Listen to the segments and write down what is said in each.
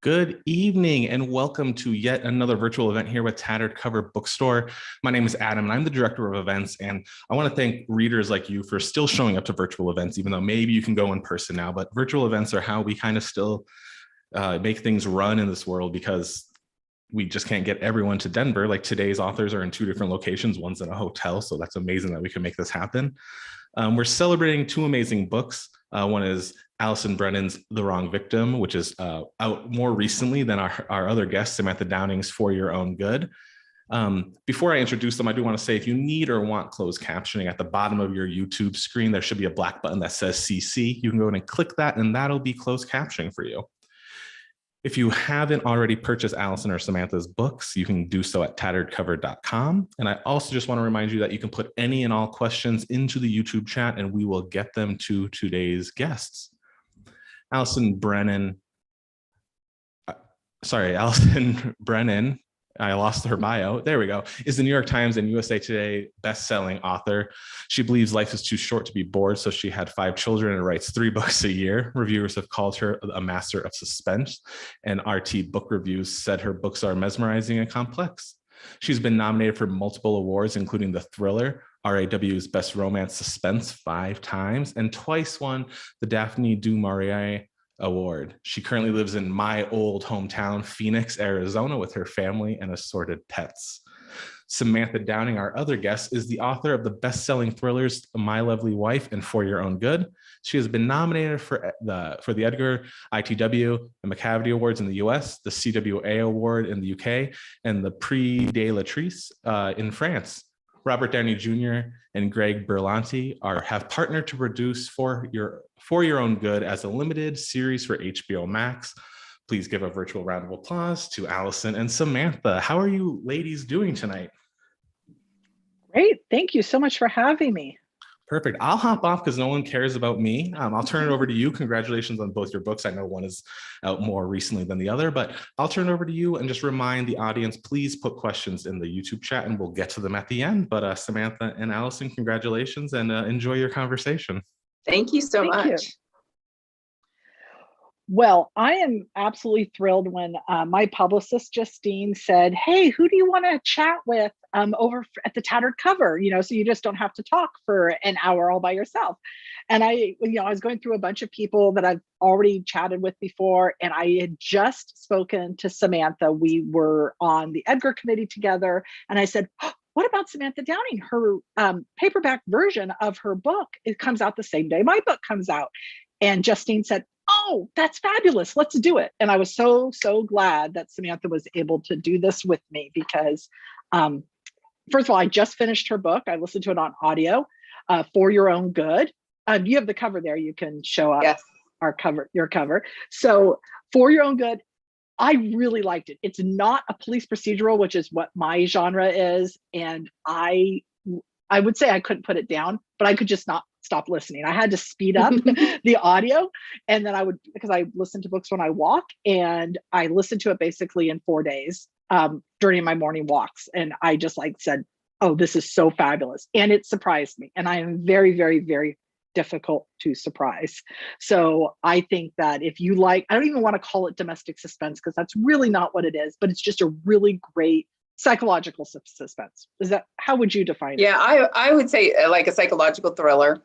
Good evening and welcome to yet another virtual event here with Tattered Cover Bookstore. My name is Adam and I'm the director of events, and I want to thank readers like you for still showing up to virtual events, even though maybe you can go in person now, but virtual events are how we kind of still make things run in this world because we just can't get everyone to Denver. Like today's authors are in two different locations, one's in a hotel, so that's amazing that we can make this happen. We're celebrating two amazing books. One is Allison Brennan's The Wrong Victim, which is out more recently than our other guest, Samantha Downing's For Your Own Good. Before I introduce them, I do want to say if you need or want closed captioning, at the bottom of your YouTube screen, there should be a black button that says CC. You can go in and click that, and that'll be closed captioning for you. If you haven't already purchased Allison or Samantha's books, you can do so at tatteredcover.com. And I also just want to remind you that you can put any and all questions into the YouTube chat and we will get them to today's guests. Allison Brennan, I lost her bio. There we go. Is the New York Times and USA Today best-selling author. She believes life is too short to be bored, so she had 5 children and writes 3 books a year. Reviewers have called her a master of suspense, and RT Book Reviews said her books are mesmerizing and complex. She's been nominated for multiple awards, including the Thriller, RAW's Best Romance Suspense 5 times, and twice won the Daphne du Maurier Award. She currently lives in my old hometown, Phoenix, Arizona, with her family and assorted pets. Samantha Downing, our other guest, is the author of the best-selling thrillers My Lovely Wife and For Your Own Good. She has been nominated for the Edgar, ITW, and Macavity Awards in the US, the CWA Award in the UK, and the Prix de Latrice in France. Robert Downey Jr. and Greg Berlanti have partnered to produce For Your Own Good as a limited series for HBO Max. Please give a virtual round of applause to Allison and Samantha. How are you ladies doing tonight? Great. Thank you so much for having me. Perfect. I'll hop off because no one cares about me. I'll turn it over to you. Congratulations on both your books. I know one is out more recently than the other, but I'll turn it over to you and just remind the audience, please put questions in the YouTube chat and we'll get to them at the end. But Samantha and Allison, congratulations and enjoy your conversation. Thank you so much. Well, I am absolutely thrilled when my publicist, Justine, said, hey, who do you want to chat with over at the Tattered Cover, so you just don't have to talk for an hour all by yourself. And I was going through a bunch of people that I've already chatted with before, and I had just spoken to Samantha. We were on the Edgar committee together, and I said, oh, what about Samantha Downing? Her paperback version of her book, it comes out the same day my book comes out. And Justine said, oh, that's fabulous. Let's do it. And I was so glad that Samantha was able to do this with me because, first of all, I just finished her book. I listened to it on audio, For Your Own Good. You have the cover there. You can show up. Yes. Your cover. So For Your Own Good, I really liked it. It's not a police procedural, which is what my genre is. And I would say I couldn't put it down, but I could just not stop listening. I had to speed up the audio, and then because I listen to books when I walk, and I listened to it basically in 4 days during my morning walks. And I just said, oh, this is so fabulous. And it surprised me. And I am very, very, very difficult to surprise. So I think that if you I don't even want to call it domestic suspense because that's really not what it is, but it's just a really great psychological suspense. How would you define it? Yeah, I would say like a psychological thriller.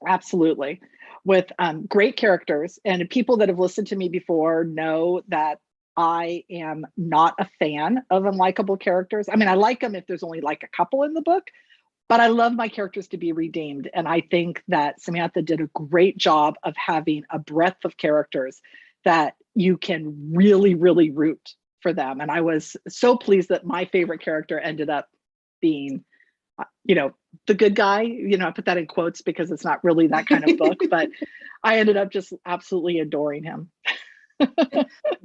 Absolutely. With great characters, and people that have listened to me before know that I am not a fan of unlikable characters. I mean, I like them if there's only a couple in the book, but I love my characters to be redeemed. And I think that Samantha did a great job of having a breadth of characters that you can really, really root for them. And I was so pleased that my favorite character ended up being the good guy. I put that in quotes because it's not really that kind of book, but I ended up just absolutely adoring him.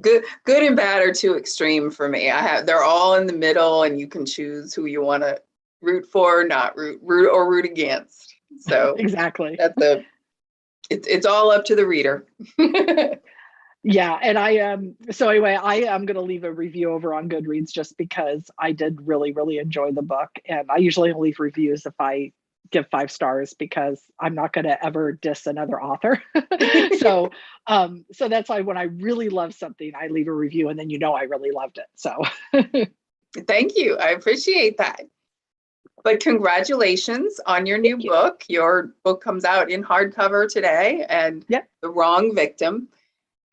Good and bad are too extreme for me. They're all in the middle, and you can choose who you want to root for, not root against. So exactly. It's all up to the reader. Yeah, and so anyway, I am going to leave a review over on Goodreads just because I did really, really enjoy the book, and I usually leave reviews if I give 5 stars because I'm not going to ever diss another author. So, so that's why when I really love something, I leave a review, and then I really loved it. So thank you. I appreciate that. But congratulations on your new book. Your book comes out in hardcover today, and The Wrong Victim.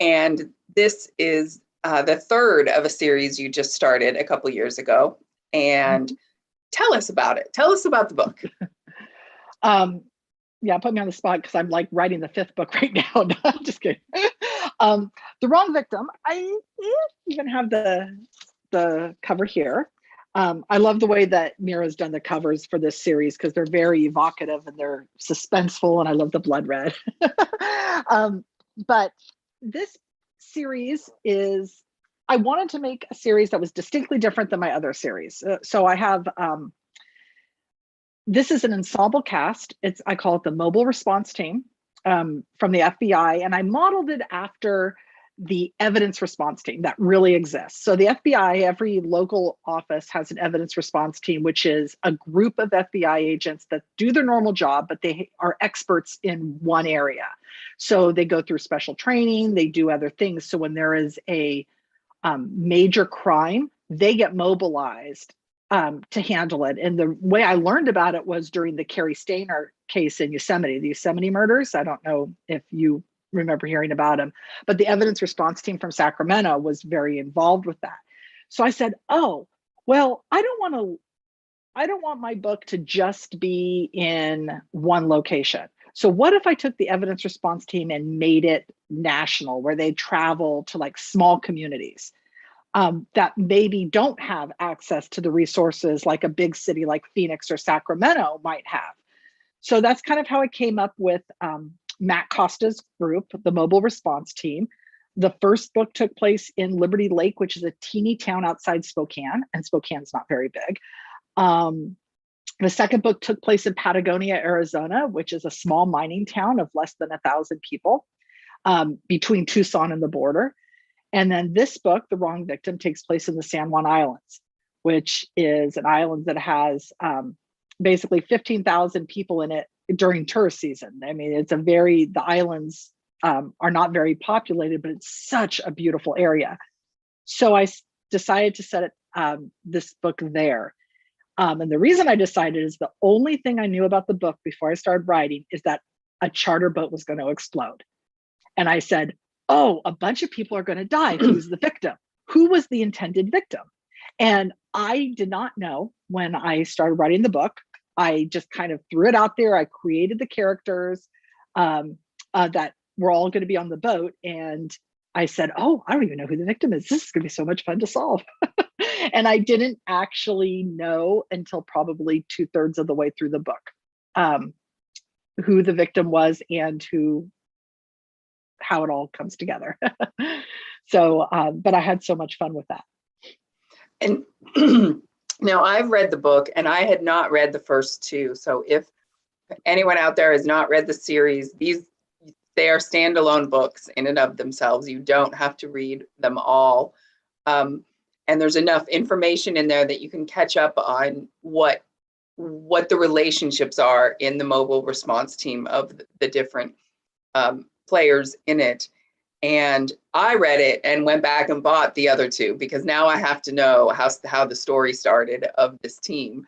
And this is the third of a series you just started a couple years ago. And tell us about it. Tell us about the book. Yeah, put me on the spot because I'm like writing the 5th book right now. No, I'm just kidding. The Wrong Victim. I even have the cover here. I love the way that Mira's done the covers for this series because they're very evocative and they're suspenseful, and I love the blood red. But this series I wanted to make a series that was distinctly different than my other series. So I have, this is an ensemble cast. I call it the Mobile Response Team from the FBI, and I modeled it after the evidence response team that really exists. So the FBI, every local office has an evidence response team, which is a group of FBI agents that do their normal job, but they are experts in one area. So they go through special training, they do other things. So when there is a major crime, they get mobilized to handle it. And the way I learned about it was during the Carrie Stainer case in Yosemite, the Yosemite murders. I don't know if you remember hearing about him, but the evidence response team from Sacramento was very involved with that. So I said, oh, well, I don't want my book to just be in one location. So what if I took the evidence response team and made it national, where they travel to like small communities that maybe don't have access to the resources like a big city like Phoenix or Sacramento might have. So that's kind of how I came up with Matt Costa's group, the Mobile Response Team. The first book took place in Liberty Lake, which is a teeny town outside Spokane, and Spokane's not very big. The second book took place in Patagonia, Arizona, which is a small mining town of less than 1,000 people between Tucson and the border. And then this book, The Wrong Victim, takes place in the San Juan Islands, which is an island that has basically 15,000 people in it during tourist season. I mean, the islands are not very populated, but it's such a beautiful area. So I decided to set this book there. And the reason I decided is the only thing I knew about the book before I started writing is that a charter boat was going to explode. And I said, oh, a bunch of people are going to die. Who's the victim? Who was the intended victim? And I did not know when I started writing the book. I just kind of threw it out there. I created the characters that were all going to be on the boat. And I said, oh, I don't even know who the victim is. This is going to be so much fun to solve. And I didn't actually know until probably 2/3 of the way through the book who the victim was and how it all comes together. So, but I had so much fun with that. And now I've read the book and I had not read the first 2. So if anyone out there has not read the series, they are standalone books in and of themselves. You don't have to read them all. And there's enough information in there that you can catch up on what the relationships are in the mobile response team of the different players in it. And I read it and went back and bought the other 2 because now I have to know how the story started of this team,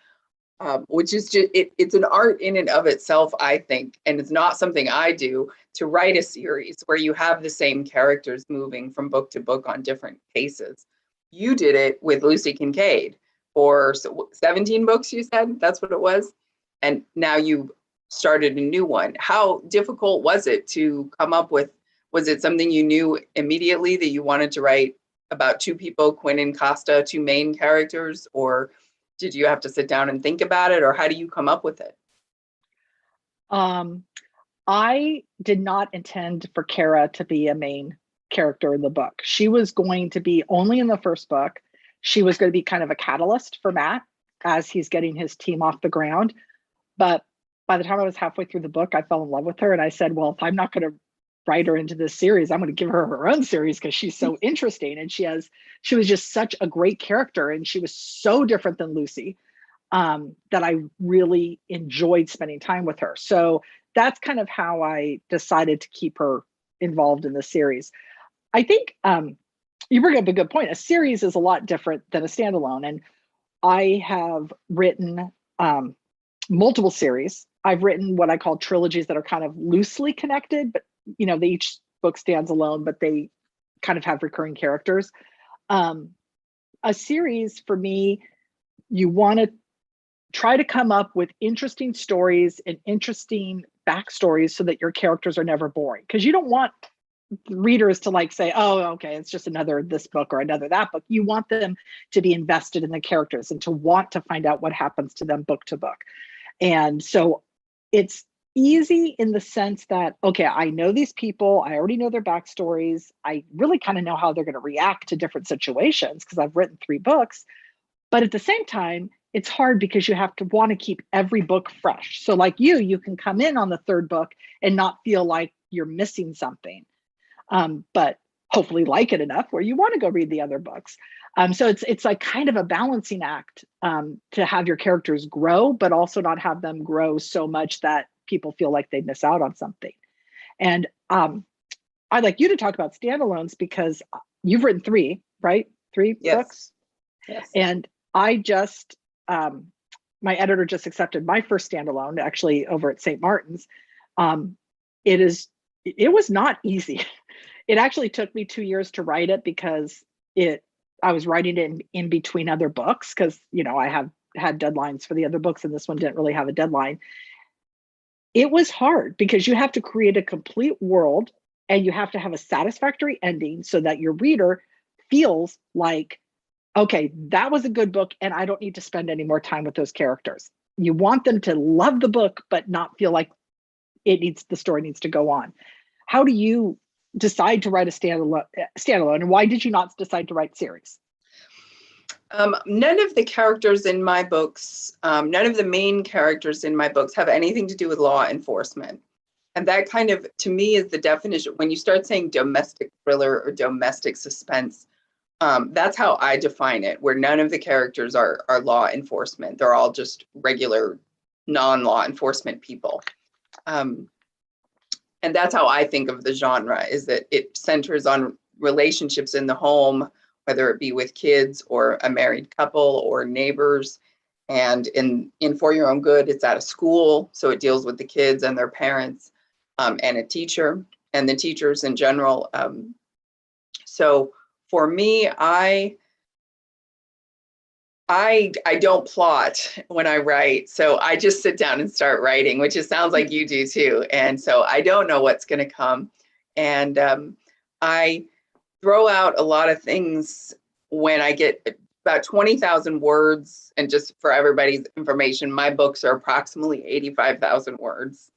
which is just, it's an art in and of itself, I think. And it's not something I do, to write a series where you have the same characters moving from book to book on different cases. You did it with Lucy Kincaid for 17 books, you said? That's what it was? And now you started a new one. How difficult was it to come up with? Was it something you knew immediately that you wanted to write about 2 people, Quinn and Costa, 2 main characters, or did you have to sit down and think about it, or how do you come up with it? I did not intend for Kara to be a main character in the book. She was going to be only in the first book. She was going to be kind of a catalyst for Matt as he's getting his team off the ground. But by the time I was halfway through the book, I fell in love with her. And I said, well, if I'm not going to write her into this series, I'm going to give her her own series because she's so interesting. And she was just such a great character. And she was so different than Lucy. that I really enjoyed spending time with her. So that's kind of how I decided to keep her involved in the series. I think you bring up a good point. A series is a lot different than a standalone. And I have written multiple series. I've written what I call trilogies that are kind of loosely connected, but they each book stands alone, but they kind of have recurring characters. A series for me, you want to try to come up with interesting stories and interesting backstories so that your characters are never boring. Because you don't want readers to like say, oh, okay, it's just another this book or another that book. You want them to be invested in the characters and to want to find out what happens to them book to book. And so it's easy in the sense that, okay, I know these people, I already know their backstories. I really kind of know how they're going to react to different situations because I've written 3 books. But at the same time, it's hard because you have to want to keep every book fresh. So like you can come in on the 3rd book and not feel like you're missing something. But hopefully like it enough where you want to go read the other books. So it's like kind of a balancing act to have your characters grow, but also not have them grow so much that people feel like they miss out on something. And I'd like you to talk about standalones because you've written 3, right? 3 Yes. books? Yes. And I just, my editor just accepted my first standalone actually over at St. Martin's. It was not easy. It actually took me 2 years to write it because I was writing it in between other books because, I have had deadlines for the other books and this one didn't really have a deadline. It was hard because you have to create a complete world and you have to have a satisfactory ending so that your reader feels like, okay, that was a good book and I don't need to spend any more time with those characters. You want them to love the book, but not feel like the story needs to go on. How do you decide to write a standalone, and why did you not decide to write series? None of the characters in my books, none of the main characters in my books have anything to do with law enforcement. And that kind of, to me, is the definition. When you start saying domestic thriller or domestic suspense, that's how I define it, where none of the characters are law enforcement. They're all just regular non-law enforcement people. And that's how I think of the genre, is that it centers on relationships in the home, whether it be with kids or a married couple or neighbors. And in For Your Own Good, it's at a school. So it deals with the kids and their parents and a teacher and the teachers in general. So for me, I don't plot when I write. So I just sit down and start writing, which it sounds like you do too. And so I don't know what's going to come. And I throw out a lot of things when I get about 20,000 words. And just for everybody's information, my books are approximately 85,000 words.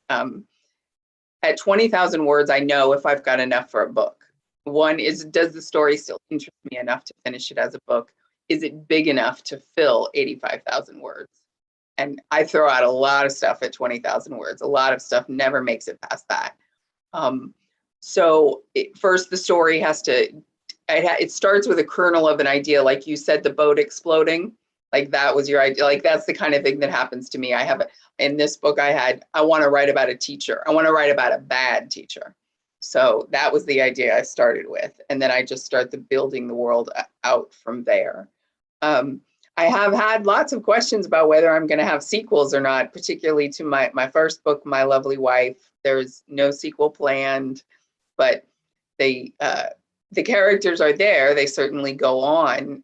At 20,000 words, I know if I've got enough for a book. One is, does the story still interest me enough to finish it as a book? Is it big enough to fill 85,000 words? And I throw out a lot of stuff at 20,000 words. A lot of stuff never makes it past that. First, the story has to, it starts with a kernel of an idea. Like you said, the boat exploding, like that was your idea. Like that's the kind of thing that happens to me. In this book I want to write about a teacher. I want to write about a bad teacher. So that was the idea I started with. And then I just started building the world out from there. I have had lots of questions about whether I'm going to have sequels or not, particularly to my first book, My Lovely Wife. There's no sequel planned, but the characters are there. They certainly go on.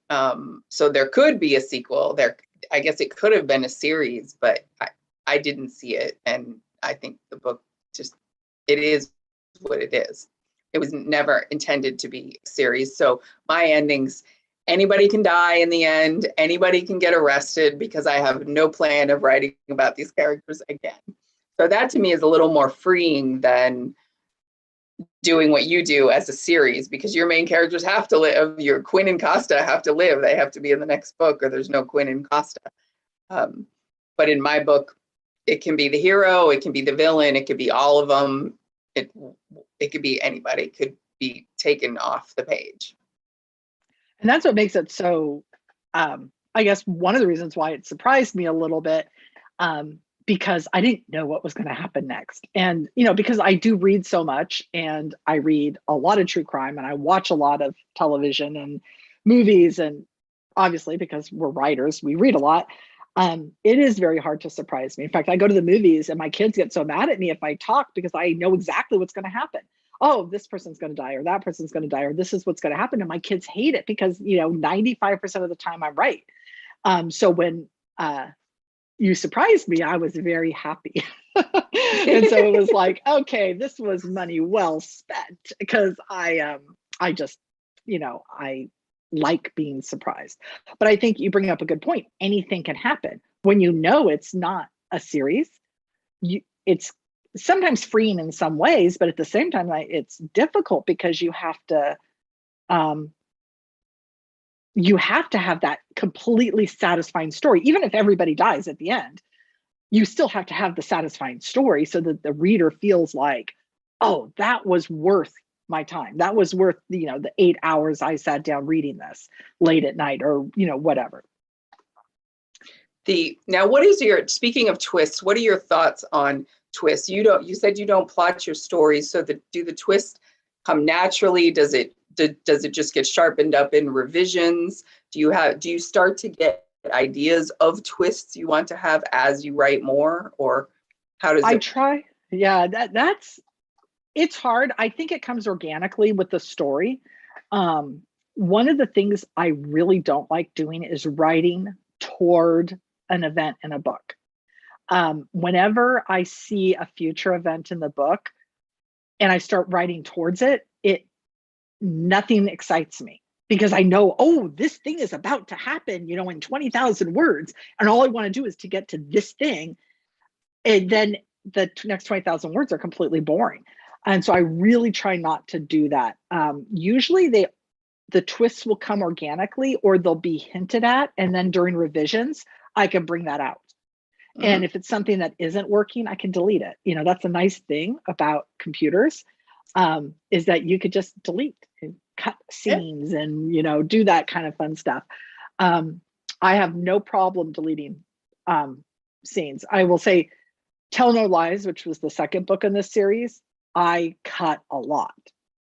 So there could be a sequel. I guess it could have been a series, but I didn't see it. And I think the book it is what it is. It was never intended to be a series. So my endings, anybody can die in the end. Anybody can get arrested because I have no plan of writing about these characters again. So that to me is a little more freeing than doing what you do as a series, because your main characters have to live. Your Quinn and Costa have to live. They have to be in the next book or there's no Quinn and Costa. But in my book, it can be the hero, it can be the villain, it could be all of them. It could be anybody, could be taken off the page. And that's what makes it so I guess one of the reasons why it surprised me a little bit, because I didn't know what was going to happen next. And, because I do read so much, and I read a lot of true crime, and I watch a lot of television and movies. And obviously, because we're writers, we read a lot. It is very hard to surprise me. In fact, I go to the movies and my kids get so mad at me if I talk, because I know exactly what's going to happen. Oh, this person's going to die, or that person's going to die, or this is what's going to happen. And my kids hate it because, 95% of the time I'm right. So when you surprised me, I was very happy. And so it was like, okay, this was money well spent, because I just, I like being surprised. But I think you bring up a good point. Anything can happen when it's not a series. It's sometimes freeing in some ways, but at the same time, it's difficult, because you have to have that completely satisfying story. Even if everybody dies at the end, you still have to have the satisfying story, so that the reader feels like, oh, that was worth my time. That was worth, the 8 hours I sat down reading this late at night, or, whatever. Now, speaking of twists, what are your thoughts on twists? You said you don't plot your stories. So do the twists come naturally? Does it just get sharpened up in revisions? Do you start to get ideas of twists you want to have as you write more, or how does it? I try. Yeah, it's hard. I think it comes organically with the story. One of the things I really don't like doing is writing toward an event in a book. Whenever I see a future event in the book and I start writing towards it, nothing excites me, because I know, oh, this thing is about to happen, in 20,000 words. And all I want to do is to get to this thing. And then the next 20,000 words are completely boring. And so I really try not to do that. Usually the twists will come organically, or they'll be hinted at. And then during revisions, I can bring that out. Mm-hmm. And if it's something that isn't working, I can delete it. That's a nice thing about computers, is that you could just delete and cut scenes, and, do that kind of fun stuff. I have no problem deleting scenes. I will say Tell No Lies, which was the second book in this series, I cut a lot.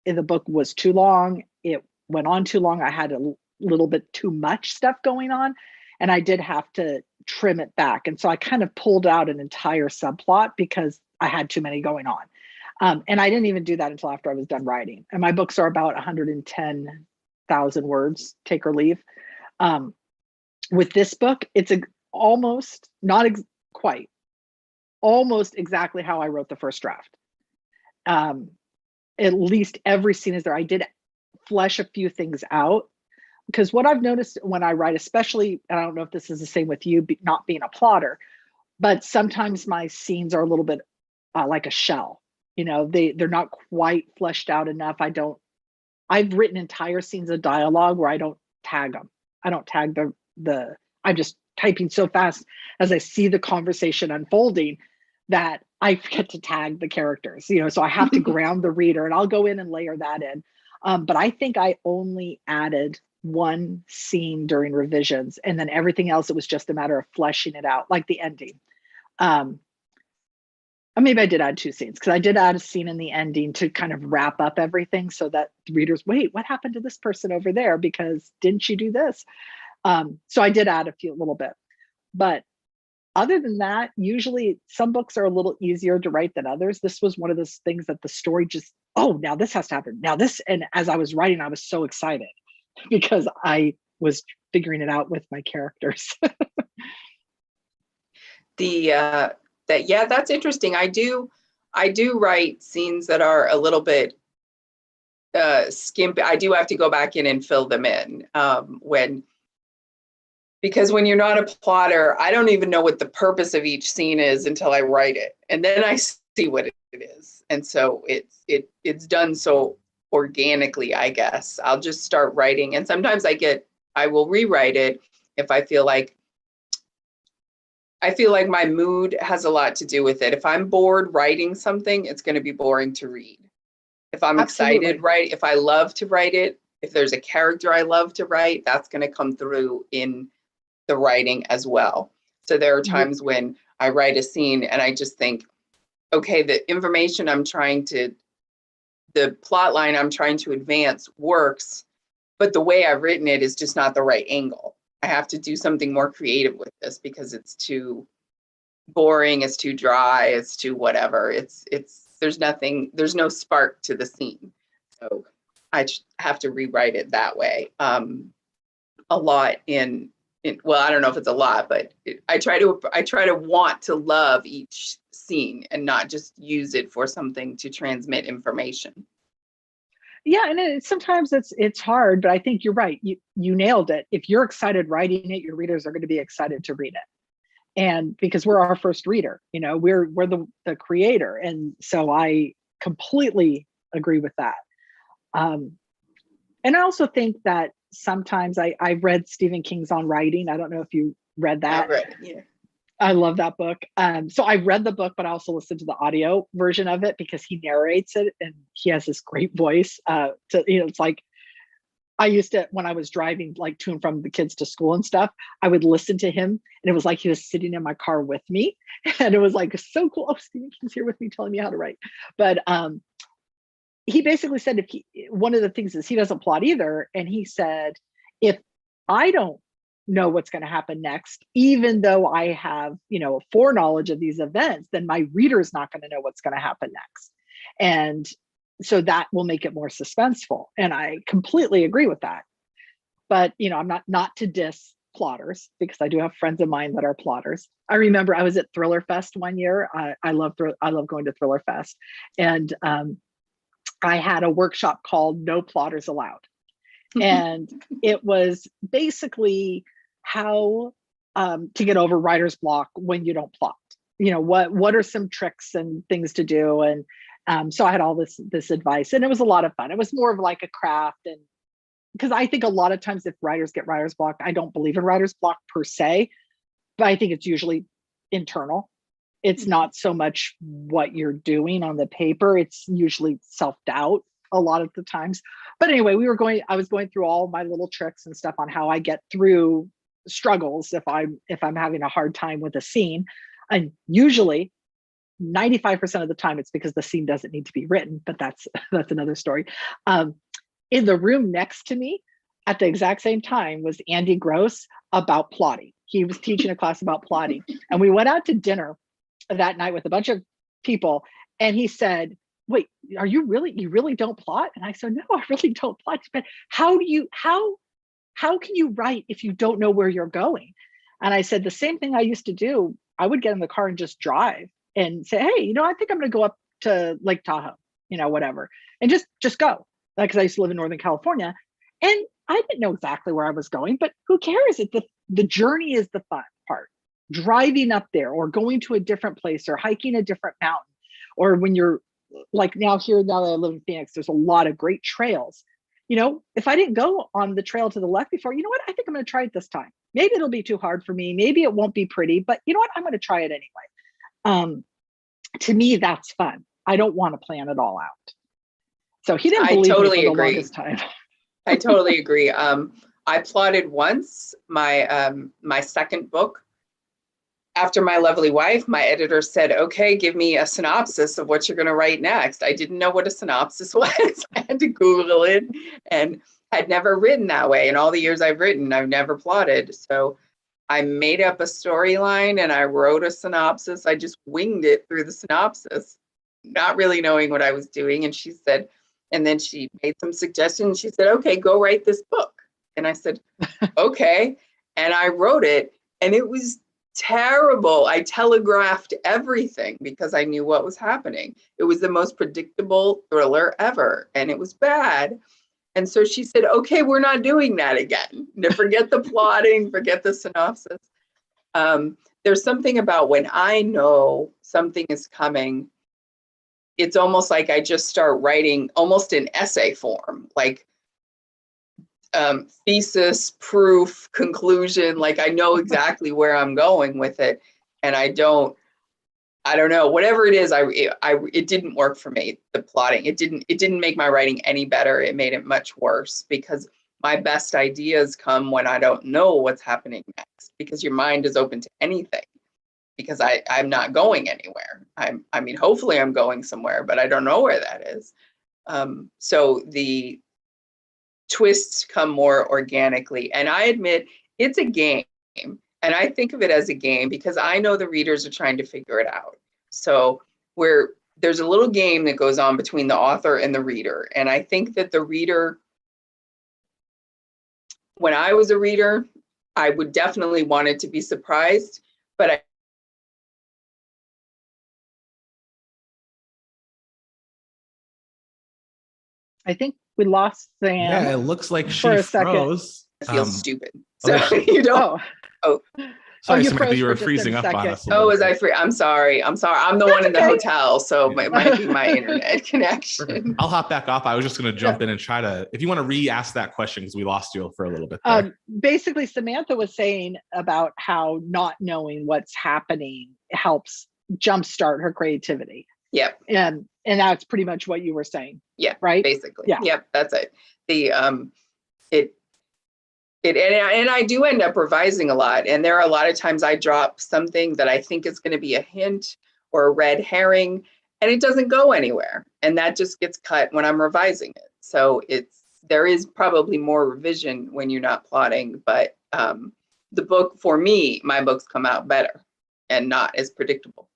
The book was too long. It went on too long. I had a little bit too much stuff going on, and I did have to trim it back. And so I kind of pulled out an entire subplot because I had too many going on. And I didn't even do that until after I was done writing. And my books are about 110,000 words, take or leave. With this book, it's almost, not quite, almost exactly how I wrote the first draft. At least every scene is there. I did flesh a few things out, because what I've noticed when I write, especially, and I don't know if this is the same with you, not being a plotter, but sometimes my scenes are a little bit like a shell. They're not quite fleshed out enough. I've written entire scenes of dialogue where I don't tag them. I don't tag I'm just typing so fast as I see the conversation unfolding that I forget to tag the characters, so I have to ground the reader, and I'll go in and layer that in. But I think I only added one scene during revisions, and then everything else, it was just a matter of fleshing it out, like the ending. Maybe I did add two scenes, because I did add a scene in the ending to kind of wrap up everything, so that the readers, wait, what happened to this person over there? Because didn't you do this? So I did add a little bit. But other than that, usually some books are a little easier to write than others. This was one of those things that the story just, oh, now this has to happen. Now this, and as I was writing, I was so excited because I was figuring it out with my characters. That's interesting. I do write scenes that are a little bit skimpy. I do have to go back in and fill them in because when you're not a plotter, I don't even know what the purpose of each scene is until I write it, and then I see what it is. And so it's done so organically, I guess. I'll just start writing, and sometimes I will rewrite it if I feel like my mood has a lot to do with it. If I'm bored writing something, it's going to be boring to read. If I'm excited, right? If I love to write it, if there's a character I love to write, that's going to come through in the writing as well. So there are times when I write a scene and I just think, okay, the information the plot line I'm trying to advance works, but the way I've written it is just not the right angle. I have to do something more creative with this because it's too boring, it's too dry, it's too whatever. There's no spark to the scene. So I have to rewrite it that way. A lot well, I don't know if it's a lot, but I try to want to love each scene and not just use it for something to transmit information. Yeah, and sometimes it's hard, but I think you're right. You nailed it. If you're excited writing it, your readers are going to be excited to read it. And because we're our first reader, we're the creator. And so I completely agree with that. And I also think that sometimes I read Stephen King's On Writing. I don't know if you read that. I read it, yeah. I love that book. So I read the book, but I also listened to the audio version of it because he narrates it and he has this great voice. It's like I used to, when I was driving like to and from the kids to school and stuff, I would listen to him and it was like he was sitting in my car with me. And it was like so cool. Oh, Stephen King's here with me telling me how to write. But he basically said one of the things is he doesn't plot either. And he said, if I don't know what's going to happen next, even though I have, foreknowledge of these events, then my reader is not going to know what's going to happen next. And so that will make it more suspenseful. And I completely agree with that. But, I'm not to diss plotters because I do have friends of mine that are plotters. I remember I was at Thriller Fest one year. I love going to Thriller Fest. And I had a workshop called No Plotters Allowed. And it was basically how to get over writer's block when you don't plot. What are some tricks and things to do? And so I had all this advice, and it was a lot of fun. It was more of like a craft, and because I think a lot of times if writers get writer's block, I don't believe in writer's block per se, but I think it's usually internal. It's not so much what you're doing on the paper. It's usually self-doubt a lot of the times. But anyway, I was going through all my little tricks and stuff on how I get through struggles if I'm having a hard time with a scene. And usually 95% of the time it's because the scene doesn't need to be written, but that's another story. In the room next to me at the exact same time was Andy Gross about plotting. He was teaching a class about plotting. And we went out to dinner that night with a bunch of people. And he said, wait, you really don't plot? And I said, no, I really don't plot. But how can you write if you don't know where you're going? And I said, the same thing I used to do. I would get in the car and just drive and say, hey, I think I'm going to go up to Lake Tahoe, whatever. And just go. Because I used to live in Northern California. And I didn't know exactly where I was going, but who cares? The journey is the fun part. Driving up there or going to a different place or hiking a different mountain. Or when you're like now that I live in Phoenix, there's a lot of great trails. If I didn't go on the trail to the left before, you know what? I think I'm going to try it this time. Maybe it'll be too hard for me. Maybe it won't be pretty, but you know what? I'm going to try it anyway. To me, that's fun. I don't want to plan it all out. So he didn't believe me for the longest time. I totally agree. I plotted once my second book. After My Lovely Wife, my editor said, okay, give me a synopsis of what you're going to write next. I didn't know what a synopsis was. I had to Google it and had never written that way. In all the years I've written, I've never plotted. So I made up a storyline and I wrote a synopsis. I just winged it through the synopsis, not really knowing what I was doing. And she said, and then she made some suggestions. She said, okay, go write this book. And I said, okay. And I wrote it and it was terrible. I telegraphed everything because I knew what was happening. It was the most predictable thriller ever, and it was bad. And so she said, okay, we're not doing that again. Forget the plotting, forget the synopsis. There's something about when I know something is coming, it's almost like I just start writing almost in essay form, like thesis, proof, conclusion. Like I know exactly where I'm going with it, and I don't know, whatever it is. It didn't work for me. The plotting, it didn't make my writing any better. It made it much worse because my best ideas come when I don't know what's happening next, because your mind is open to anything, because I'm not going anywhere. I mean, hopefully I'm going somewhere, but I don't know where that is. So the twists come more organically. And I admit it's a game. And I think of it as a game because I know the readers are trying to figure it out. So there's a little game that goes on between the author and the reader. And I think that the reader, when I was a reader, I would definitely want it to be surprised, but I think we lost Sam. Yeah, it looks like she for a second. froze. I feel stupid. oh, So you don't. Oh, Sorry, you Samantha, froze you for were just a freezing up on second. us. Oh, was I free? I'm sorry. I'm the That's one in the okay. hotel, so it might be my internet connection. I'll hop back off. I was just going to jump in and try to, if you want to re-ask that question, because we lost you for a little bit there. Basically, Samantha was saying about how not knowing what's happening helps jumpstart her creativity. Yep. And that's pretty much what you were saying. Yeah. Right. Basically. Yeah. Yep. That's it. And I do end up revising a lot. And there are a lot of times I drop something that I think is going to be a hint or a red herring, and it doesn't go anywhere. And that just gets cut when I'm revising it. So there is probably more revision when you're not plotting, but the book, for me, my books come out better and not as predictable.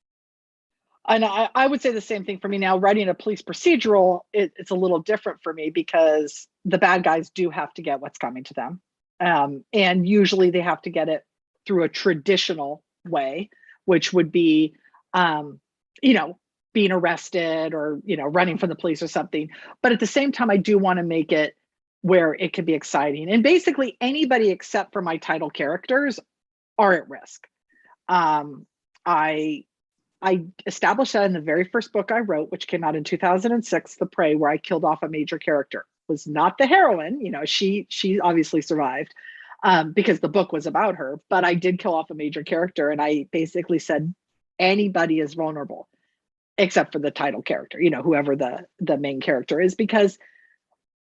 And I would say the same thing for me now. Writing a police procedural, it's a little different for me because the bad guys do have to get what's coming to them. And usually they have to get it through a traditional way, which would be, being arrested or, running from the police or something. But at the same time, I do want to make it where it can be exciting. And basically anybody except for my title characters are at risk. I established that in the very first book I wrote, which came out in 2006, The Prey, where I killed off a major character. Was not the heroine, she obviously survived because the book was about her, but I did kill off a major character, and I basically said anybody is vulnerable except for the title character, whoever the main character is, because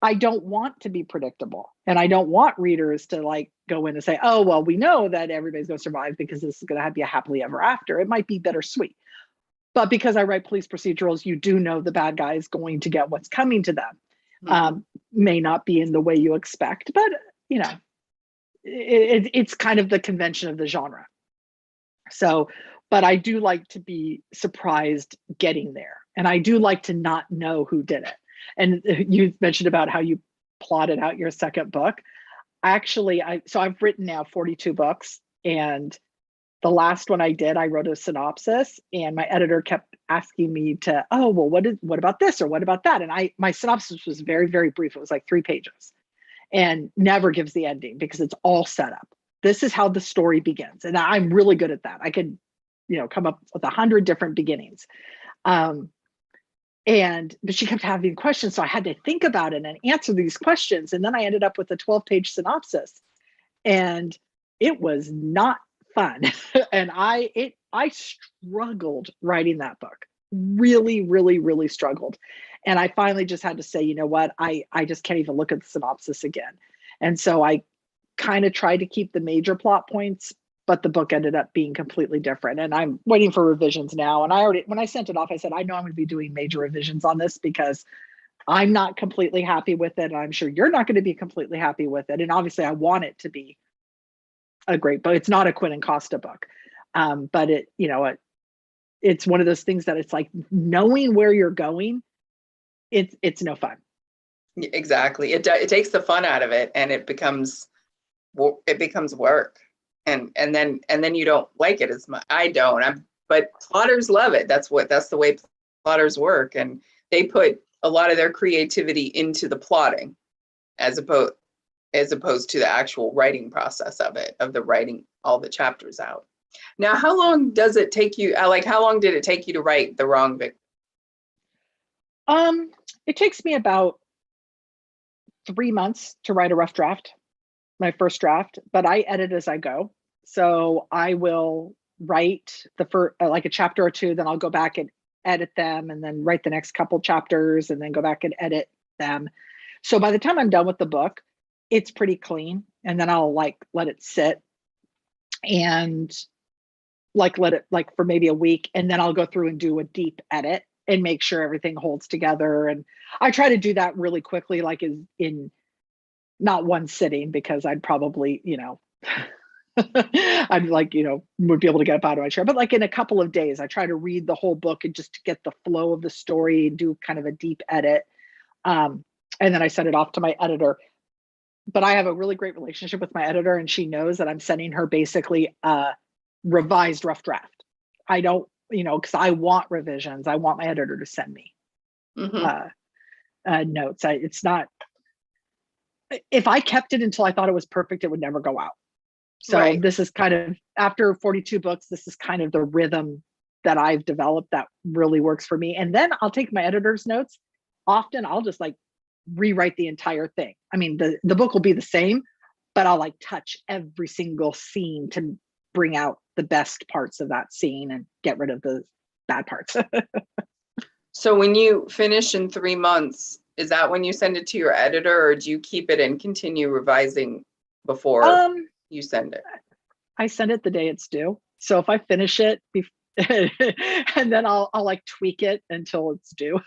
I don't want to be predictable, and I don't want readers to go in and say, oh, well, we know that everybody's going to survive because this is going to be a happily ever after. It might be bittersweet. But because I write police procedurals, you do know the bad guy is going to get what's coming to them. May not be in the way you expect, but it's kind of the convention of the genre. So, but I do like to be surprised getting there, and I do like to not know who did it. And you mentioned about how you plotted out your second book. Actually, I've written now 42 books, and the last one I did, I wrote a synopsis, and my editor kept asking me to, oh, well, what about this or what about that? And my synopsis was very, very brief. It was like 3 pages, and never gives the ending because it's all set up. This is how the story begins. And I'm really good at that. I could, come up with 100 different beginnings. But she kept having questions. So I had to think about it and answer these questions. And then I ended up with a 12-page synopsis, and it was not fun. And I struggled writing that book. Really, really, really struggled. And I finally just had to say, you know what, I just can't even look at the synopsis again. And so I kind of tried to keep the major plot points, but the book ended up being completely different. And I'm waiting for revisions now. And when I sent it off, I said, I know I'm going to be doing major revisions on this because I'm not completely happy with it. And I'm sure you're not going to be completely happy with it. And obviously I want it to be a great book. It's not a Quinn and Costa book. But it's one of those things that it's like knowing where you're going, it's no fun. Exactly. It takes the fun out of it, and it becomes work. And then you don't like it as much. I don't. But plotters love it. That's the way plotters work, and they put a lot of their creativity into the plotting, as opposed to the actual writing process of the writing all the chapters out. Now, how long does it take you? How long did it take you to write The Wrong Victim? It takes me about 3 months to write a rough draft, my first draft, but I edit as I go. So I will write the first, a chapter or two, then I'll go back and edit them, and then write the next couple chapters, and then go back and edit them. So by the time I'm done with the book, it's pretty clean. And then I'll like let it sit and like let it like for maybe a week. And then I'll go through and do a deep edit and make sure everything holds together. And I try to do that really quickly, like in not one sitting, because I'd probably, I'd like, would be able to get up out of my chair, but like in a couple of days, I try to read the whole book and just to get the flow of the story and do kind of a deep edit. And then I send it off to my editor. But I have a really great relationship with my editor, and she knows that I'm sending her basically a revised rough draft. I don't, because I want revisions. I want my editor to send me notes. It's not, if I kept it until I thought it was perfect, it would never go out. So This is kind of, after 42 books, this is kind of the rhythm that I've developed that really works for me. And then I'll take my editor's notes. Often I'll just like rewrite the entire thing. I mean, the book will be the same, but I'll like touch every single scene to bring out the best parts of that scene and get rid of the bad parts. So when you finish in 3 months, is that when you send it to your editor, or do you keep it and continue revising before you send it? I send it the day it's due. So if I finish it and then I'll like tweak it until it's due.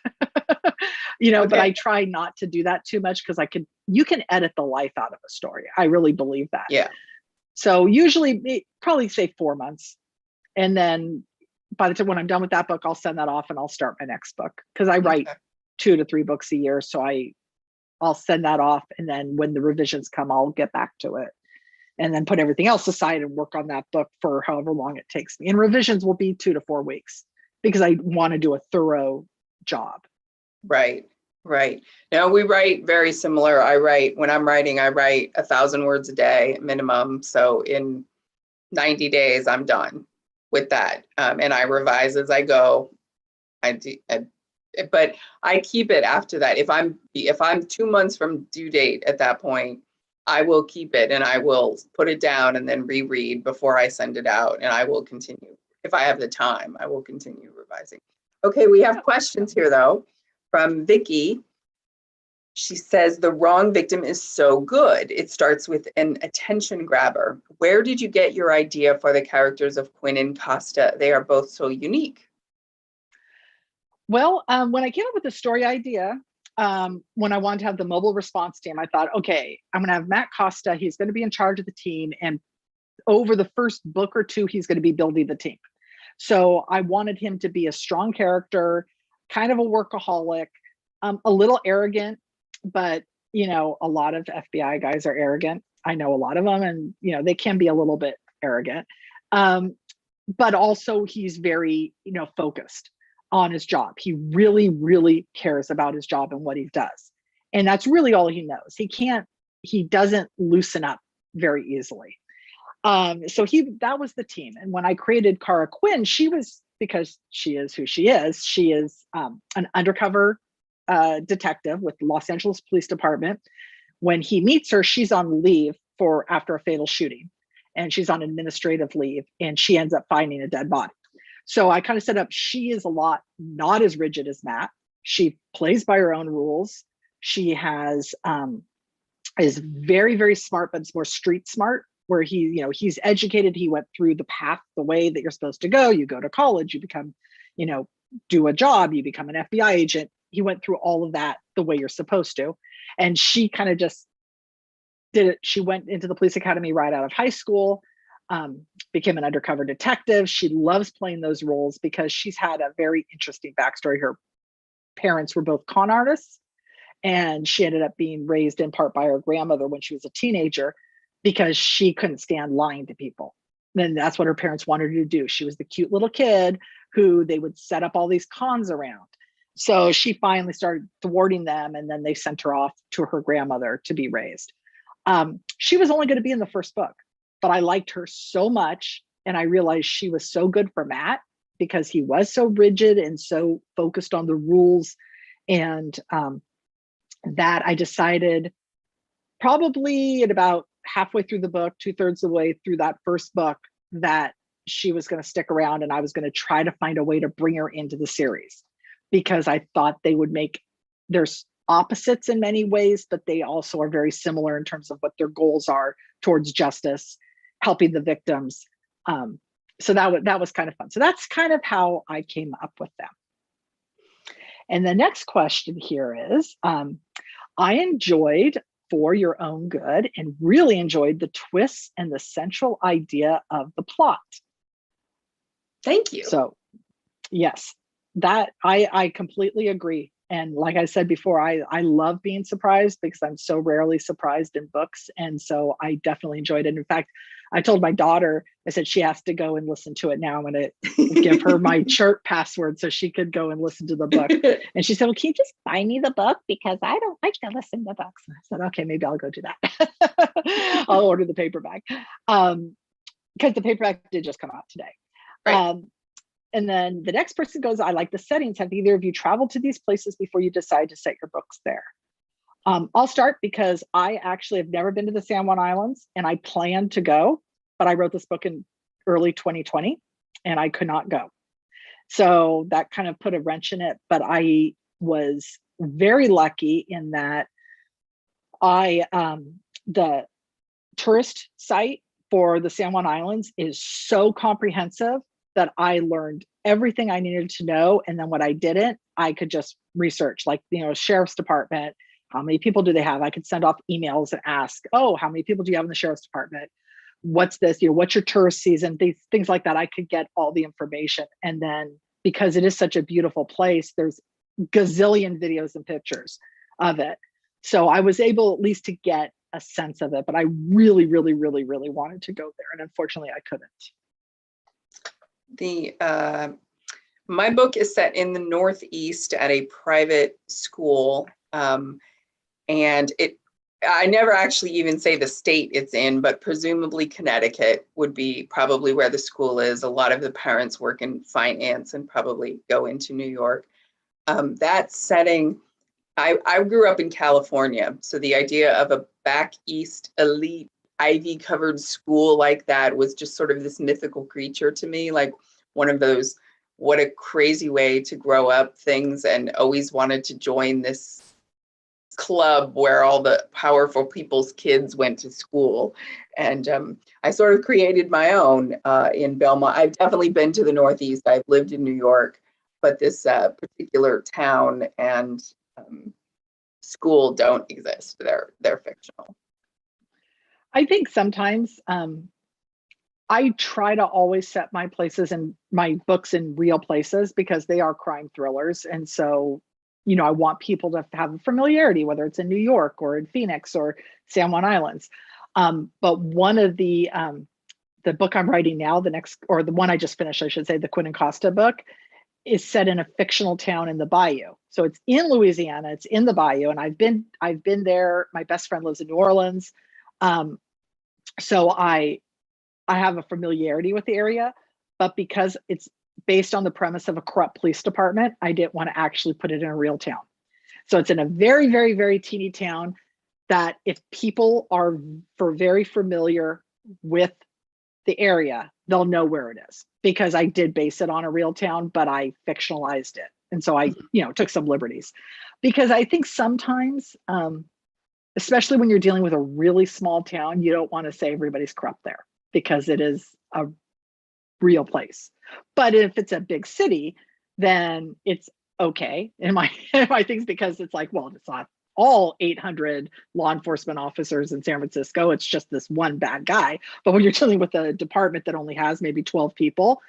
Okay. But I try not to do that too much, because you can edit the life out of a story. I really believe that. Yeah. So usually probably say 4 months. And then by the time when I'm done with that book, I'll send that off and I'll start my next book, because I write 2 to 3 books a year. So I'll send that off. And then when the revisions come, I'll get back to it and then put everything else aside and work on that book for however long it takes me. And revisions will be 2 to 4 weeks, because I want to do a thorough job. Right. Now we write very similar. When I'm writing, I write 1,000 words a day minimum. So in 90 days, I'm done with that. And I revise as I go. But I keep it after that. If I'm 2 months from due date at that point, I will keep it and I will put it down and then reread before I send it out. And I will continue. If I have the time, I will continue revising. Okay, we have questions here though. From Vicky. She says, the wrong victim is so good. It starts with an attention grabber. Where did you get your idea for the characters of Quinn and Costa? They are both so unique. Well, when I came up with the story idea, when I wanted to have the mobile response team, I thought, okay, I'm going to have Matt Costa. He's going to be in charge of the team. And over the first book or 2, he's going to be building the team. So I wanted him to be a strong character, kind of a workaholic, a little arrogant, but, a lot of FBI guys are arrogant. I know a lot of them, and, they can be a little bit arrogant. But also he's very, focused on his job. He really, really cares about his job and what he does. And that's really all he knows. He doesn't loosen up very easily. So that was the team. And when I created Kara Quinn, because she is who she is an undercover detective with the Los Angeles Police Department. When he meets her, she's on leave after a fatal shooting, and she's on administrative leave, and she ends up finding a dead body. So I kind of set up, she is not as rigid as Matt. She plays by her own rules. She is very, very smart, but it's more street smart, where he's educated. He went through the way that you're supposed to go. You go to college, you become, do a job, you become an FBI agent. He went through all of that the way you're supposed to. And she kind of just did it. She went into the police academy right out of high school, became an undercover detective. She loves playing those roles because she's had a very interesting backstory. Her parents were both con artists, and she ended up being raised in part by her grandmother when she was a teenager, because she couldn't stand lying to people. And that's what her parents wanted her to do. She was the cute little kid who they would set up all these cons around. So she finally started thwarting them, and then they sent her off to her grandmother to be raised. She was only going to be in the first book, but I liked her so much, and I realized she was so good for Matt because he was so rigid and so focused on the rules. And that I decided probably at about halfway through the book, 2/3 of the way through that first book, that she was going to stick around, and I was going to try to find a way to bring her into the series, because I thought they would there's opposites in many ways, but they also are very similar in terms of what their goals are towards justice, helping the victims. So that was kind of fun. So that's kind of how I came up with them. And the next question here is, I enjoyed For Your Own Good and really enjoyed the twists and the central idea of the plot. Thank you. So yes, that I completely agree. And like I said before, I love being surprised because I'm so rarely surprised in books. And so I definitely enjoyed it. In fact, I told my daughter, I said she has to go and listen to it now. I'm going to give her my church password so she could go and listen to the book. And she said, well, can you just buy me the book? Because I don't like to listen to books. And I said, okay, maybe I'll go do that. I'll order the paperback. Because the paperback did just come out today. Right. And then the next person goes, I like the settings. Have either of you traveled to these places before you decide to set your books there? I'll start because I actually have never been to the San Juan Islands and I plan to go, but I wrote this book in early 2020 and I could not go. So that kind of put a wrench in it, but I was very lucky in that the tourist site for the San Juan Islands is so comprehensive that I learned everything I needed to know. And then what I didn't, I could just research, like, sheriff's department. How many people do they have? I could send off emails and ask, oh, how many people do you have in the sheriff's department? What's this? What's your tourist season? Things like that. I could get all the information. And then because it is such a beautiful place, there's gazillion videos and pictures of it. So I was able at least to get a sense of it, but I really, really, really, really wanted to go there. And unfortunately I couldn't. My book is set in the Northeast at a private school. And I never actually even say the state it's in, but presumably Connecticut would be probably where the school is. A lot of the parents work in finance and probably go into New York. That setting, I grew up in California. So the idea of a back east elite ivy covered school like that was just sort of this mythical creature to me, like one of those, what a crazy way to grow up things, and always wanted to join this club where all the powerful people's kids went to school. And I sort of created my own in Belmont. I've definitely been to the Northeast. I've lived in New York, but this particular town and school don't exist. They're fictional. I think sometimes I try to always set my places and my books in real places because they are crime thrillers. And so, I want people to have a familiarity, whether it's in New York or in Phoenix or San Juan Islands. But one of the book I'm writing now, the one I just finished, I should say, the Quinn and Costa book, is set in a fictional town in the Bayou. So it's in Louisiana, it's in the Bayou, and I've been there. My best friend lives in New Orleans. So I have a familiarity with the area, but because it's based on the premise of a corrupt police department, I didn't want to actually put it in a real town. So it's in a very, very, very teeny town that if people are very familiar with the area, they'll know where it is, because I did base it on a real town, but I fictionalized it. And so I, took some liberties, because I think sometimes, especially when you're dealing with a really small town, you don't want to say everybody's corrupt there, because it is a real place. But if it's a big city, then it's okay in my things, because it's like, well, it's not all 800 law enforcement officers in San Francisco. It's just this one bad guy. But when you're dealing with a department that only has maybe 12 people,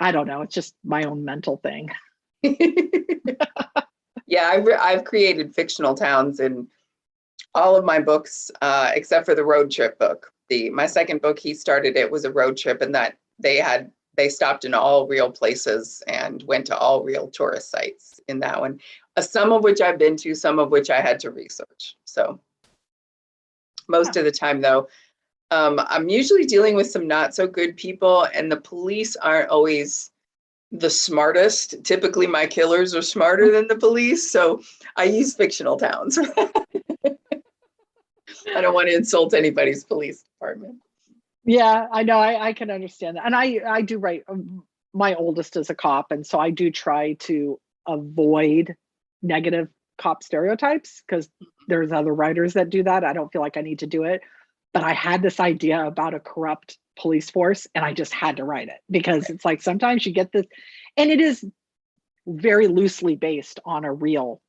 I don't know. It's just my own mental thing. Yeah, I've created fictional towns in all of my books, except for the road trip book. My second book, he started it, was a road trip, and that they stopped in all real places and went to all real tourist sites in that one. Some of which I've been to, some of which I had to research. So most of the time, though, I'm usually dealing with some not so good people, and the police aren't always the smartest. Typically, my killers are smarter than the police, so I use fictional towns. I don't want to insult anybody's police department. Yeah, I know. I can understand that. And I do write. My oldest is a cop, and so I do try to avoid negative cop stereotypes, because there's other writers that do that. I don't feel like I need to do it. But I had this idea about a corrupt police force, and I just had to write it, because it's like sometimes you get this, and it is very loosely based on a real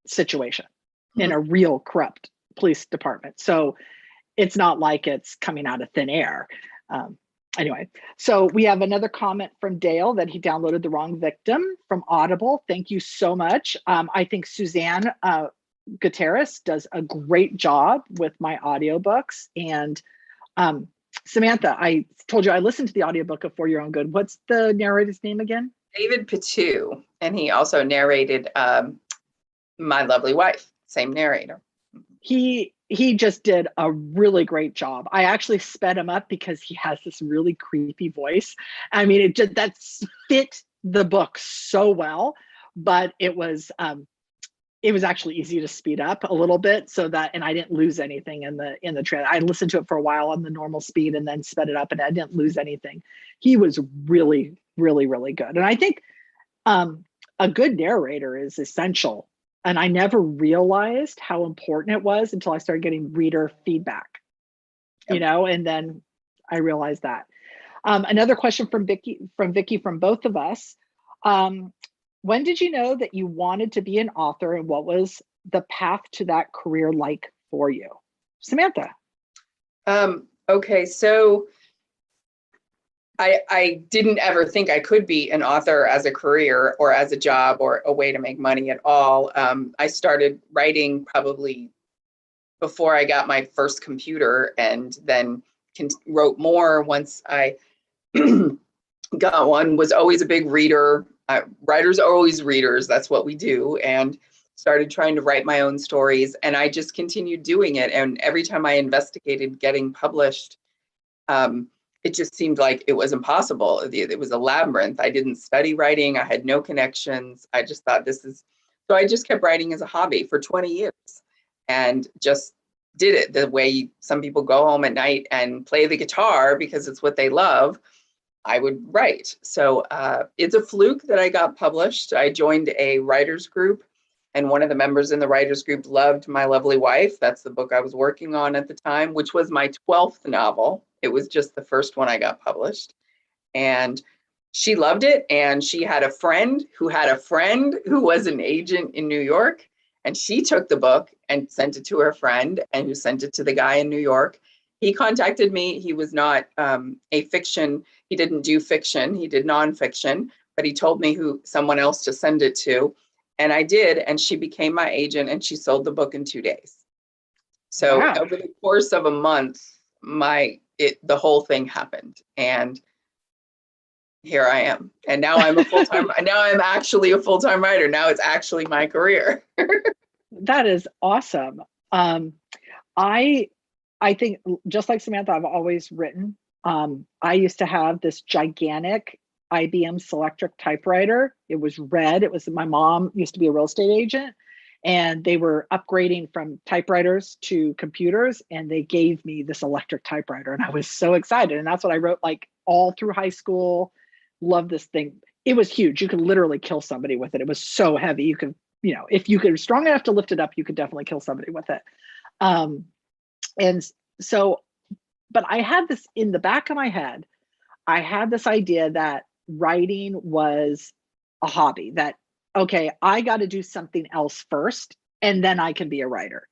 situation in a real corrupt police department. So it's not like it's coming out of thin air. Anyway, so we have another comment from Dale that he downloaded The Wrong Victim from Audible. Thank you so much. I think Suzanne Gutierrez does a great job with my audiobooks. And Samantha, I told you I listened to the audiobook of For Your Own Good. What's the narrator's name again? David Patu, and he also narrated My Lovely Wife, same narrator. He just did a really great job. I actually sped him up because he has this really creepy voice. I mean, that fit the book so well, but it was actually easy to speed up a little bit, so that, and I didn't lose anything in the trailer. I listened to it for a while on the normal speed and then sped it up, and I didn't lose anything. He was really, really, really good. And I think a good narrator is essential. And I never realized how important it was until I started getting reader feedback, and then I realized that. Another question from Vicky, from both of us. When did you know that you wanted to be an author, and what was the path to that career like for you? Samantha. Okay, so I didn't ever think I could be an author as a career or as a job or a way to make money at all. I started writing probably before I got my first computer, and then wrote more once I got one. Was always a big reader. Writers are always readers. That's what we do. And started trying to write my own stories. And I just continued doing it. And every time I investigated getting published, it just seemed like it was impossible. It was a labyrinth. I didn't study writing. I had no connections. I just thought so I just kept writing as a hobby for 20 years and just did it the way some people go home at night and play the guitar because it's what they love. I would write. So it's a fluke that I got published. I joined a writers group, and one of the members in the writers group loved My Lovely Wife. That's the book I was working on at the time, which was my 12th novel. It was just the first one I got published. And she loved it. And she had a friend who was an agent in New York. And she took the book and sent it to her friend, and who sent it to the guy in New York. He contacted me. He was not a fiction. He didn't do fiction. He did nonfiction, but he told me someone else to send it to. And I did. And she became my agent, and she sold the book in 2 days. So wow. Over the course of a month, the whole thing happened. And here I am. And now I'm actually a full-time writer. Now it's actually my career. That is awesome. I think, just like Samantha, I've always written. I used to have this gigantic IBM Selectric typewriter. It was red. My mom used to be a real estate agent, and they were upgrading from typewriters to computers, and they gave me this electric typewriter, and I was so excited. And that's what I wrote like all through high school. Love this thing. It was huge. You could literally kill somebody with it. It was so heavy. You could, if you could strong enough to lift it up, you could definitely kill somebody with it. And so, but I had this in the back of my head. I had this idea that writing was a hobby, that, okay, I got to do something else first, and then I can be a writer.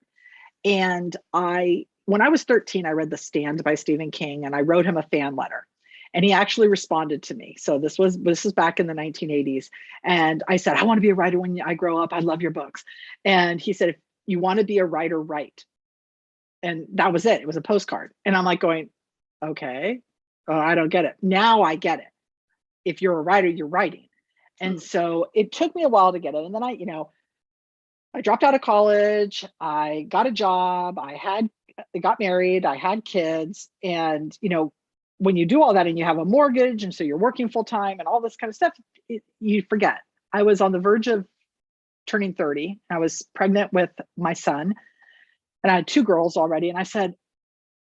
And when I was 13, I read The Stand by Stephen King, and I wrote him a fan letter, and he actually responded to me. So this was back in the 1980s. And I said, I want to be a writer when I grow up. I love your books. And he said, if you want to be a writer, write. And that was it. It was a postcard. And I'm like going, okay, I don't get it. Now I get it. If you're a writer, you're writing. And so it took me a while to get it. And then I dropped out of college. I got a job. I got married. I had kids. And, when you do all that and you have a mortgage, and so you're working full time and all this kind of stuff, you forget. I was on the verge of turning 30. I was pregnant with my son, and I had 2 girls already. And I said,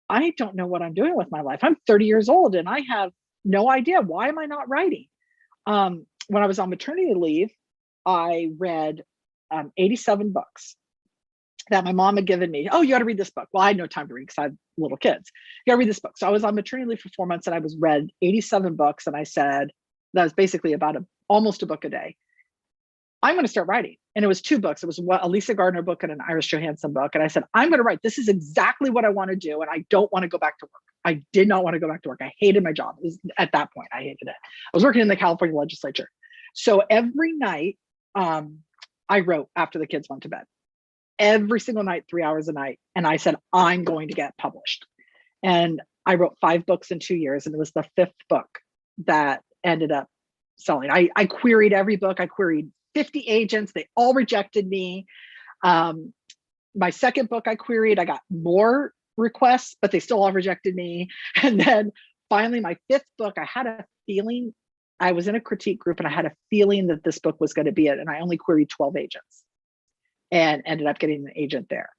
I don't know what I'm doing with my life. I'm 30 years old and I have no idea. Why am I not writing? When I was on maternity leave, I read 87 books that my mom had given me. Oh, you got to read this book. Well, I had no time to read because I had little kids. You got to read this book. So I was on maternity leave for 4 months and I was read 87 books. And I said, that was basically about almost a book a day. I'm going to start writing. And it was 2 books. It was a Lisa Gardner book and an Iris Johansson book. And I said, I'm going to write. This is exactly what I want to do. And I don't want to go back to work. I did not want to go back to work. I hated my job. At that point, I hated it. I was working in the California legislature. So every night I wrote after the kids went to bed. Every single night, 3 hours a night. And I said, I'm going to get published. And I wrote 5 books in 2 years. And it was the 5th book that ended up selling. I queried every book. I queried 50 agents. They all rejected me. My second book I queried, I got more requests, but they still all rejected me. And then finally, my 5th book, I had a feeling, I was in a critique group and I had a feeling that this book was going to be it. And I only queried 12 agents and ended up getting an agent there.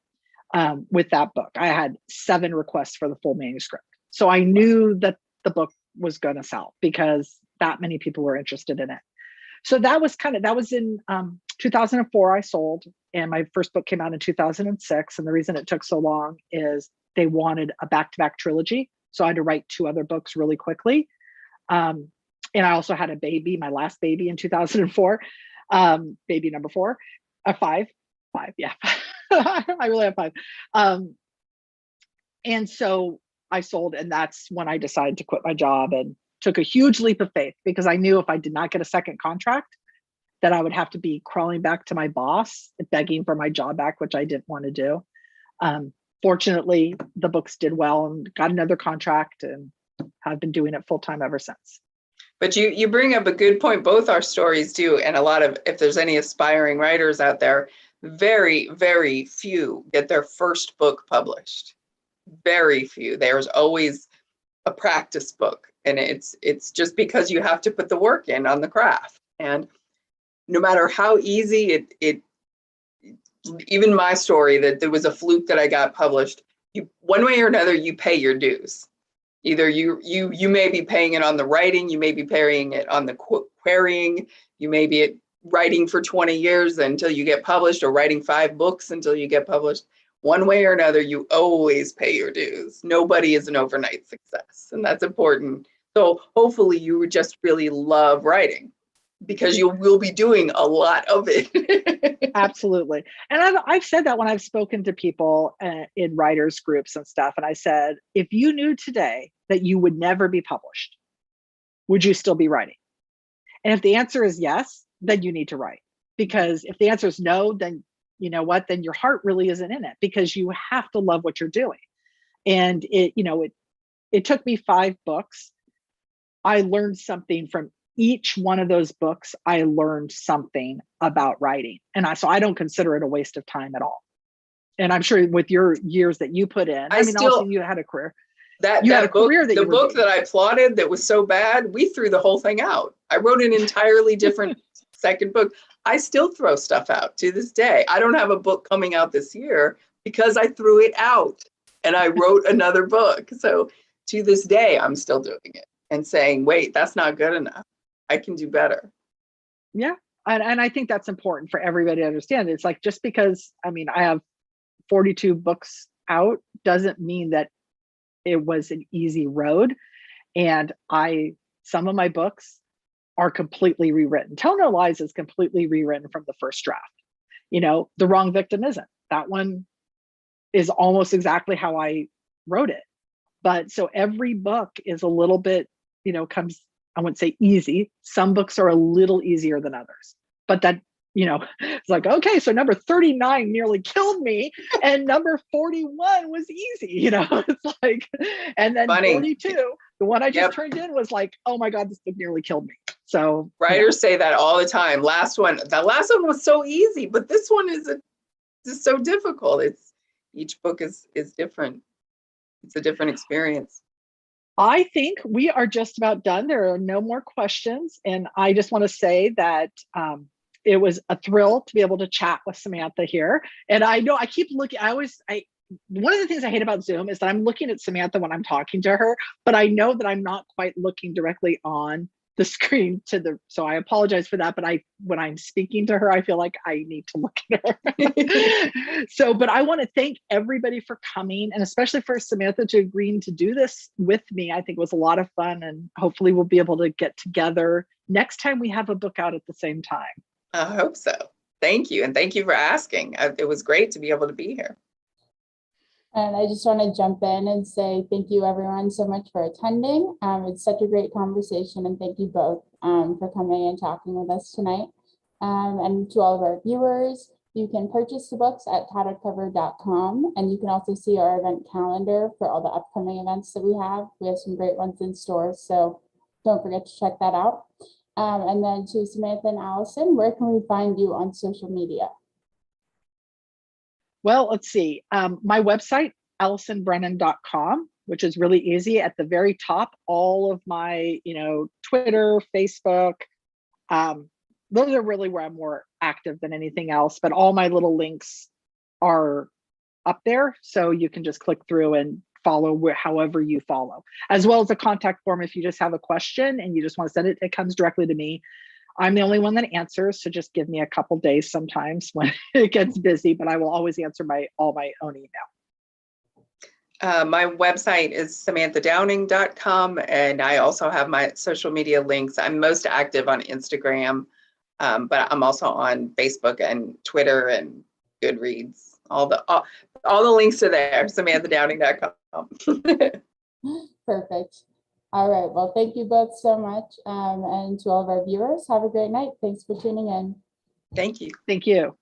With that book, I had 7 requests for the full manuscript. So I knew that the book was going to sell because that many people were interested in it. So that was in 2004 I sold, and my first book came out in 2006. And the reason it took so long is they wanted a back-to-back trilogy. So I had to write 2 other books really quickly. And I also had a baby, my last baby in 2004, baby number 4, 5, yeah. I really have 5. And so I sold, and that's when I decided to quit my job and took a huge leap of faith, because I knew if I did not get a second contract, that I would have to be crawling back to my boss, begging for my job back, which I didn't want to do. Fortunately, the books did well and got another contract, and have been doing it full time ever since. But you bring up a good point. Both our stories do. And a lot of, if there's any aspiring writers out there, very, very few get their first book published. Very few. There's always a practice book. And it's just because you have to put the work in on the craft. And no matter how easy it even my story, that there was a fluke that I got published, one way or another, you pay your dues. Either you may be paying it on the writing, you may be paying it on the querying, you may be writing for 20 years until you get published, or writing 5 books until you get published. One way or another, you always pay your dues. Nobody is an overnight success, and that's important. So hopefully you just really love writing, because you will be doing a lot of it. Absolutely. And I've said that when I've spoken to people in writers groups and stuff. And I said, if you knew today that you would never be published, would you still be writing? And if the answer is yes, then you need to write. Because if the answer is no, then you know what, then your heart really isn't in it, because you have to love what you're doing. And it took me 5 books. I learned something from each one of those books. I learned something about writing. And so I don't consider it a waste of time at all. And I'm sure with your years that you put in, also you had a career. The book that I applauded that was so bad, we threw the whole thing out. I wrote an entirely different second book. I still throw stuff out to this day. I don't have a book coming out this year because I threw it out and I wrote another book. So to this day, I'm still doing it and saying, wait, that's not good enough. I can do better. Yeah. And I think that's important for everybody to understand. It's like, just because, I have 42 books out doesn't mean that it was an easy road. And some of my books are completely rewritten. Tell No Lies is completely rewritten from the first draft. The Wrong Victim isn't. That one is almost exactly how I wrote it. But so every book is a little bit, comes, I wouldn't say easy. Some books are a little easier than others. But that, it's like, okay, so number 39 nearly killed me and number 41 was easy, it's like, and then funny. 42, the one I just turned in was like, oh my God, this book nearly killed me. So writers say that all the time. The last one was so easy, but this one is just so difficult. Each book is different. It's a different experience. I think we are just about done. There are no more questions. And I just want to say that it was a thrill to be able to chat with Samantha here. And I know I keep looking, one of the things I hate about Zoom is that I'm looking at Samantha when I'm talking to her, but I know that I'm not quite looking directly on the screen to the, so I apologize for that, but when I'm speaking to her, I feel like I need to look at her. So, but I want to thank everybody for coming, and especially for Samantha to agreeing to do this with me. I think it was a lot of fun, and hopefully we'll be able to get together next time we have a book out at the same time. I hope so. Thank you. And thank you for asking. It was great to be able to be here. And I just want to jump in and say thank you everyone so much for attending. It's such a great conversation, and thank you both for coming and talking with us tonight. And to all of our viewers, you can purchase the books at tatteredcover.com, and you can also see our event calendar for all the upcoming events that we have. We have some great ones in stores, so don't forget to check that out. And then to Samantha and Allison, where can we find you on social media? Well, let's see. My website, AllisonBrennan.com, which is really easy. At the very top, all of my, Twitter, Facebook, those are really where I'm more active than anything else. But all my little links are up there, so you can just click through and follow however you follow, as well as a contact form. If you just have a question and you just want to send it, it comes directly to me. I'm the only one that answers, so just give me a couple days sometimes when it gets busy, but I will always answer all my own email. My website is samanthadowning.com, and I also have my social media links. I'm most active on Instagram, but I'm also on Facebook and Twitter and Goodreads. All the links are there, samanthadowning.com. Perfect. All right. Well, thank you both so much. And to all of our viewers, have a great night. Thanks for tuning in. Thank you. Thank you.